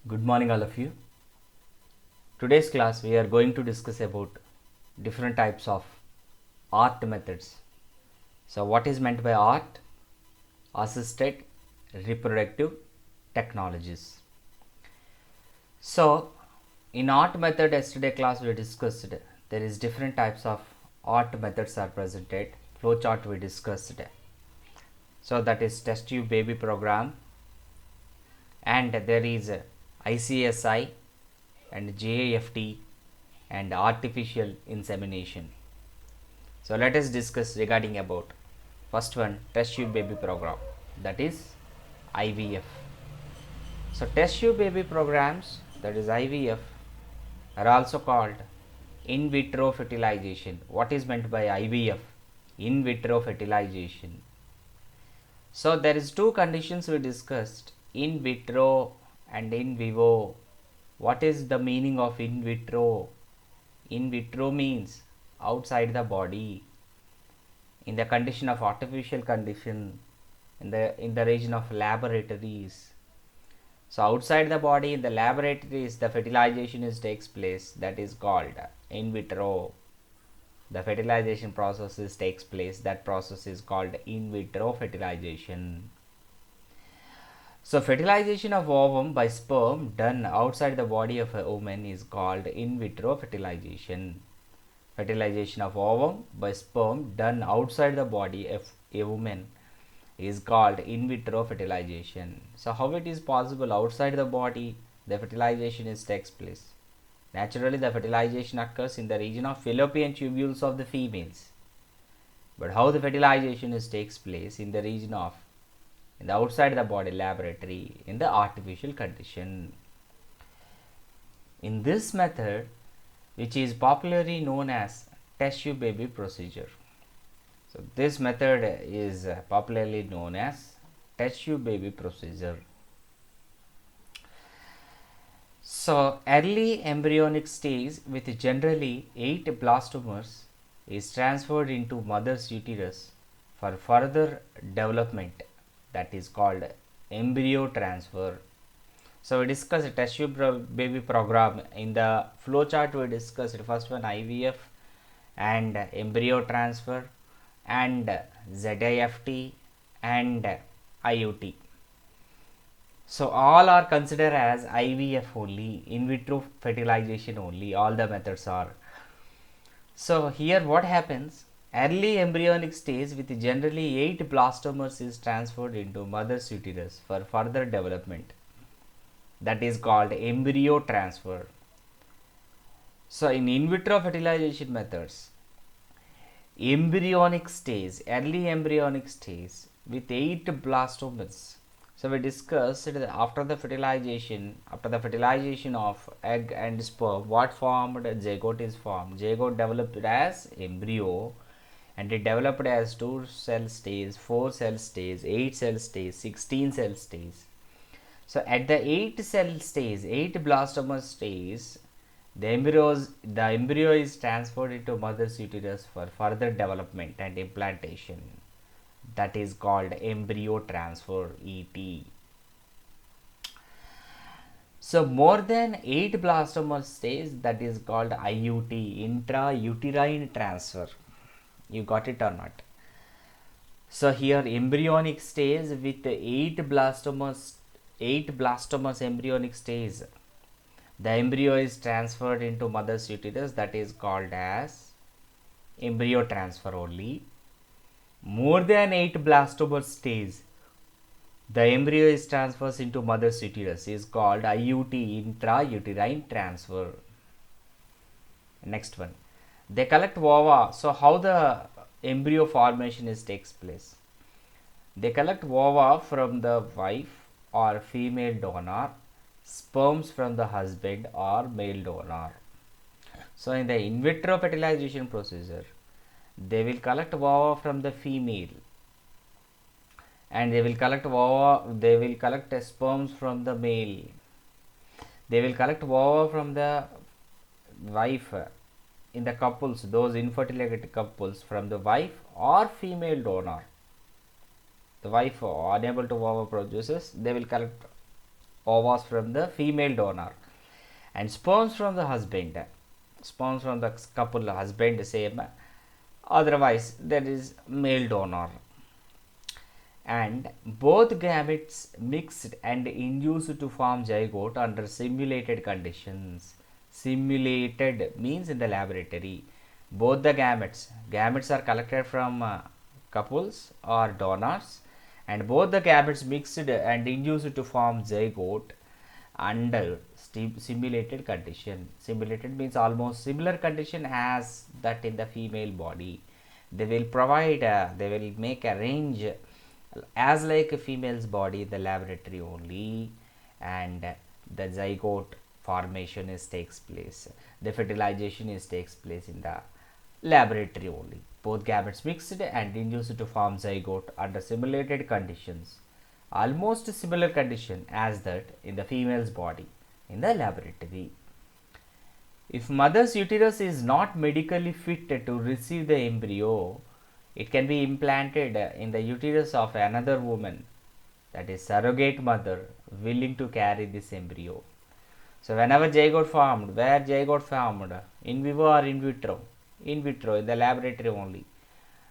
Good morning all of you. Today's class we are going to discuss about different types of art methods. So what is meant by art? Assisted reproductive technologies. So in art method yesterday class we discussed there is different types of art methods are presented. Flowchart we discussed. So that is test tube baby program, and there is ICSI and JAFT and artificial insemination. So let us discuss regarding about first one, test tube baby program, that is IVF. So test tube baby programs, that is IVF, are also called in vitro fertilization. What is meant by IVF? In vitro fertilization. So there is two conditions we discussed, in vitro and in vivo. What is the meaning of in vitro? In vitro means outside the body, in the condition of artificial condition, in the region of laboratories. So outside the body, in the laboratories, the fertilization takes place. That is called in vitro. The fertilization process takes place. That process is called in vitro fertilization. So fertilization of ovum by sperm done outside the body of a woman is called in vitro fertilization. Fertilization of ovum by sperm done outside the body of a woman is called in vitro fertilization. So how it is possible outside the body the fertilization takes place? Naturally the fertilization occurs in the region of fallopian tubules of the females. But how the fertilization takes place in the region of in the outside the body laboratory in the artificial condition. In this method, which is popularly known as test tube baby procedure. So this method is popularly known as test tube baby procedure. So early embryonic stage with generally 8 blastomeres is transferred into mother's uterus for further development, that is called embryo transfer. So we discussed test tube baby program. In the flowchart we discussed first one IVF and embryo transfer and ZIFT and IUT. So all are considered as IVF only, in vitro fertilization only, all the methods are. So here what happens, early embryonic stage with generally 8 blastomeres is transferred into mother's uterus for further development, that is called embryo transfer. So in vitro fertilization methods, embryonic stage, early embryonic stage with 8 blastomeres. So we discussed that after the fertilization of egg and sperm, what formed? Zygote is formed. Zygote developed as embryo, and it developed as 2 cell stage, 4 cell stage, 8 cell stage, 16 cell stage. So at the 8 cell stage, 8 blastomer stage, the embryo is transferred into mother's uterus for further development and implantation. That is called embryo transfer, ET. So more than 8 blastomer stage, that is called IUT, intrauterine transfer. You got it or not? So here embryonic stage with 8 blastomeres embryonic stage, the embryo is transferred into mother's uterus, that is called as embryo transfer only. More than 8 blastomer stage, the embryo is transferred into mother's uterus, is called IUT, intrauterine transfer. Next one, they collect ova. So how the embryo formation takes place? They collect ova from the wife or female donor, sperms from the husband or male donor. So in the in vitro fertilization procedure, they will collect ova from the female, and they will collect sperms from the male. They will collect ova from the wife in the couples, those infertile couples, from the wife or female donor. The wife unable to ova produces, they will collect ovas from the female donor, and sperms from the husband. Sperms from the couple husband same. Otherwise, there is male donor, and both gametes mixed and induced to form zygote under simulated conditions. Simulated means in the laboratory. Both the gametes are collected from couples or donors, and both the gametes mixed and induced to form zygote under simulated condition. Simulated means almost similar condition as that in the female body. They will provide, they will make a range as like a female's body in the laboratory only, and the zygote formation is takes place. The fertilization is takes place in the laboratory only. Both gametes mixed and induced to form zygote under simulated conditions, almost similar condition as that in the female's body in the laboratory. If mother's uterus is not medically fit to receive the embryo, it can be implanted in the uterus of another woman, that is surrogate mother, willing to carry this embryo. So whenever zygote formed, where zygote formed, in vivo or in vitro? In vitro, in the laboratory only.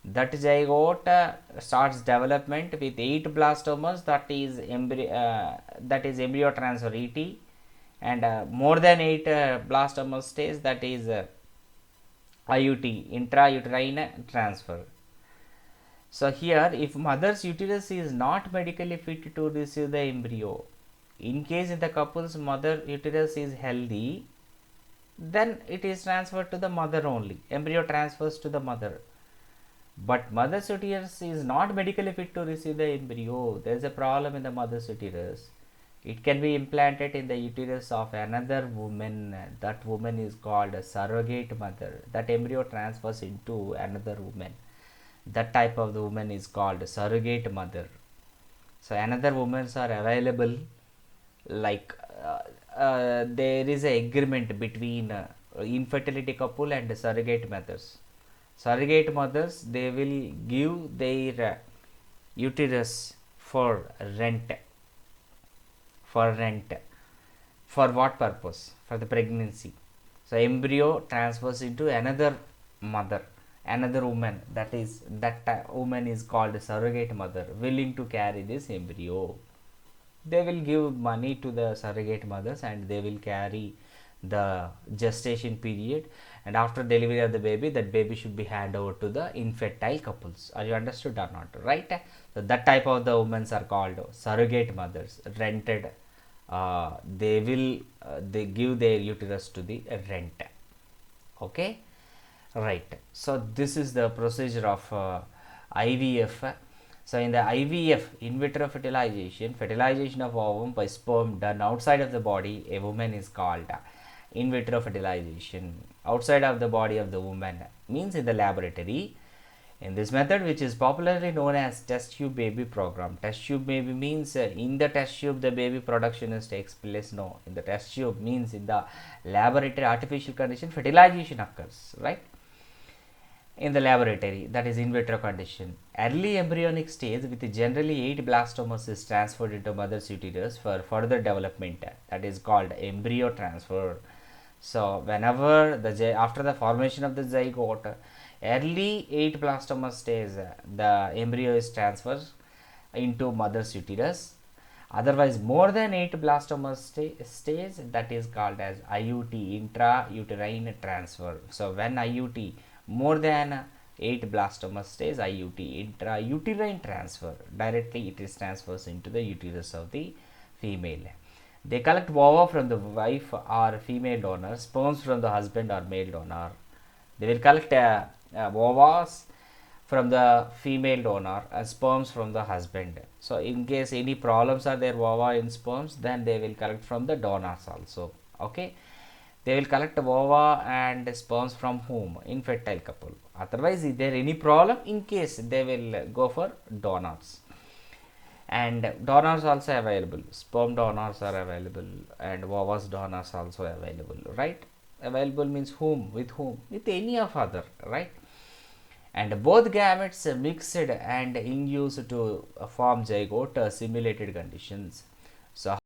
That zygote starts development with 8 blastomas, that is embryo transfer ET, and more than 8 blastomas stage, that is IUT, intrauterine transfer. So here, if mother's uterus is not medically fit to receive the embryo, in case in the couple's mother uterus is healthy, then it is transferred to the mother only. Embryo transfers to the mother. But mother's uterus is not medically fit to receive the embryo. There is a problem in the mother's uterus. It can be implanted in the uterus of another woman. That woman is called a surrogate mother. That embryo transfers into another woman. That type of the woman is called a surrogate mother. So another women are available, like there is a agreement between infertility couple and surrogate mothers. Surrogate mothers, they will give their uterus for rent. For rent. For what purpose? For the pregnancy. So embryo transfers into another mother, another woman. That woman is called surrogate mother, willing to carry this embryo. They will give money to the surrogate mothers, and they will carry the gestation period, and after delivery of the baby, that baby should be handed over to the infertile couples. Are you understood or not? Right? So that type of the women are called surrogate mothers, rented. They give their uterus to the rent. Okay, right. So this is the procedure of IVF. So in the IVF, in vitro fertilization of ovum by sperm done outside of the body, a woman is called in vitro fertilization. Outside of the body of the woman means in the laboratory. In this method, which is popularly known as test tube baby program. Test tube baby means in the test tube the baby production takes place. No, in the test tube means in the laboratory artificial condition fertilization occurs, right? In the laboratory, that is in vitro condition. Early embryonic stage with generally 8 blastomas is transferred into mother's uterus for further development. That is called embryo transfer. So whenever after the formation of the zygote, early 8 blastoma stage, the embryo is transferred into mother's uterus. Otherwise, more than 8 blastoma stage, that is called as IUT, intrauterine transfer. So when IUT more than 8 blastoma stage, IUT, intrauterine transfer, directly it is transfers into the uterus of the female. They collect ova from the wife or female donor, sperms from the husband or male donor. They will collect ovas from the female donor and sperms from the husband. So in case any problems are there ova in sperms, then they will collect from the donors also. Okay, they will collect ova and sperms from whom? Infertile couple. Otherwise, if there any problem, in case they will go for donors. And donors also available, sperm donors are available, and ovas donors also available, right? Available means whom? With whom? With any of other, right? And both gametes mixed and induced to form zygote simulated conditions. So